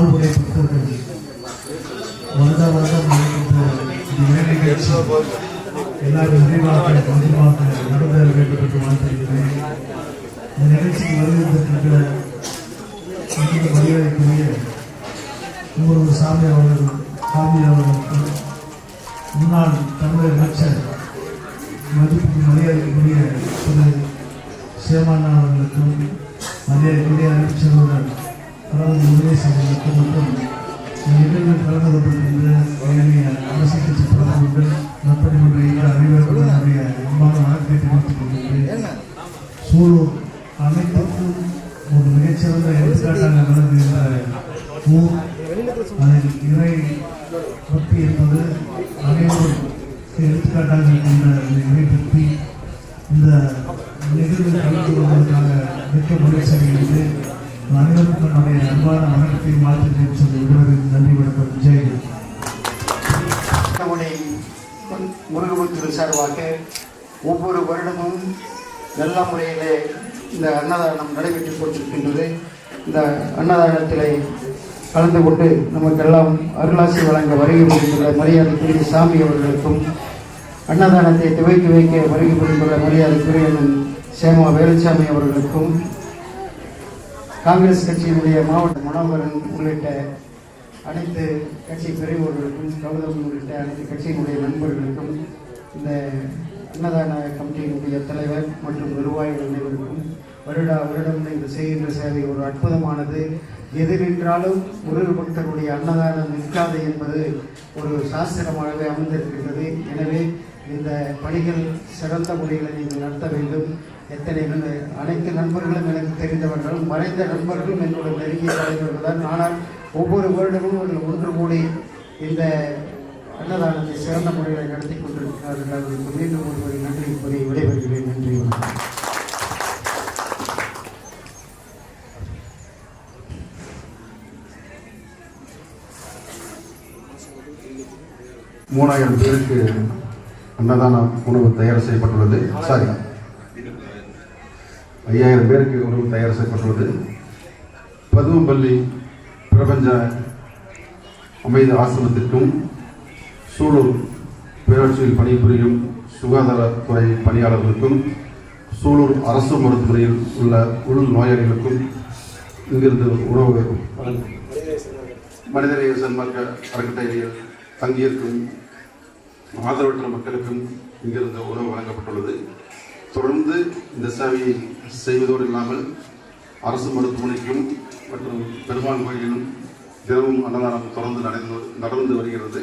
ஆழ்வுடை பக்தர்கள் வருட வருடம் நிகழ்ச்சி எல்லாரும் விரைவாக நடந்தேற வேண்டும் என்று வாழ்த்துகிறேன். இந்த நிகழ்ச்சிக்கு வருவதற்கின்ற மரியாதைக்குரிய ஊரூர் சாமி அவர்களுக்கும் முன்னாள் தமிழக அமைச்சர் மதிப்புக்கு மரியாதைக்குரிய திரு சேமண்ணா அவர்களுக்கும் மரியாதைக்குரிய அமைச்சருடன் கலந்து முருகேசன் அவர்களுக்கும் மற்றும் நிகழ்வில் கலந்து கொண்டிருக்கின்ற அரசியல் கட்சி பிரமுகர்கள் நற்பணிமன்ற அறிவர்களுடன் நம்முடைய அன்பான வழக்கை தெரிவித்துக் கொண்டிருக்கிறேன். சூழல் அனைத்துக்கும் ஒரு மிகச்சிறந்த எடுத்துக்காட்டாக விளங்குகின்ற ஊர், அதில் இறை பக்தி என்பது அனைவரும் எடுத்துக்காட்டாக இருக்கின்ற இறை பக்தி. இந்த நிகழ்வில் கலந்து கொள்வதற்காக மிக்க மகிழ்ச்சி அடைகிறது. அனைவருக்கும் நம்முடைய அன்பான வணக்கத்தை மாற்றி சொல்லி விடுவதற்கு நன்றி. வணக்கம். ஜெயலலிதா முருகபுத்திர சார்பாக ஒவ்வொரு வருடமும் நல்ல முறையிலே இந்த அன்னதானம் நடைபெற்றுக் கொண்டிருக்கின்றது. இந்த அன்னதானத்திலே கலந்து கொண்டு நமக்கெல்லாம் அருளாசி வழங்க வருகை புரிந்துள்ள மரியாதைக்குரிய சாமி அவர்களுக்கும், அன்னதானத்தை துவக்கி வைக்க வருகை புரிந்துள்ள மரியாதைக்குரிய சேமா வேலுசாமி அவர்களுக்கும், காங்கிரஸ் கட்சியினுடைய மாவட்ட மனோகரன் உள்ளிட்ட அனைத்து கட்சி பெரியவர்களுக்கும், கௌதம் உள்ளிட்ட அனைத்து கட்சியினுடைய நண்பர்களுக்கும், இந்த அன்னதான கமிட்டியினுடைய தலைவர் மற்றும் நிர்வாகிகள் அனைவருக்கும் வருடம் இந்த செய்கின்ற சேவை ஒரு அற்புதமானது. எது நின்றாலும் முருகர் பக்தருடைய அன்னதானம் நிற்காது என்பது ஒரு சாஸ்திரமாகவே அமைந்திருக்கின்றது. எனவே இந்த பணிகள் சிறந்த முறையில் நீங்கள் நடத்த வேண்டும். அனைத்து நண்பர்களும் எனக்கு தெரிந்தவர்கள், மறைந்த நண்பர்களும் என்னுடைய நெருங்கிய தலைவர்கள் தான். ஆனால் ஒவ்வொரு வருடமும் ஒன்று கூடி இந்த அன்னதானத்தை சிறந்த முறையில் நடத்தி கொண்டிருக்கிறார்கள். அவர்களுக்கு மீண்டும் ஒருவரை நன்றி கூறி விடைபெறுகிறேன். நன்றி. வணக்கம். 3000 பேருக்கு அன்னதான உணவு தயார் செய்யப்பட்டுள்ளது. 5000 பேருக்கு உணவு தயார் செய்யப்பட்டுள்ளது. பதுவம்பள்ளி பிரபஞ்ச அமைதி ஆசிரமத்திற்கும், சூலூர் பேராட்சியில் பணிபுரியும் சுகாதாரத்துறை பணியாளர்களுக்கும், சூலூர் அரசு மருத்துவமனையில் உள்ள உள் நோயாளிகளுக்கும் இங்கிருந்து உணவு மனிதநேய சன்மார்க்க அறக்கட்டளையில் தங்கியிருக்கும் ஆதரவற்ற மக்களுக்கும் இங்கிருந்து உணவு வழங்கப்பட்டுள்ளது. தொடர்ந்து இந்த சேவையை செய்வதோடு இல்லாமல் அரசு மருத்துவமனைக்கும் மற்றும் பெருமாள் கோயிலும் தினமும் அன்னதானம் தொடர்ந்து நடந்து வருகிறது.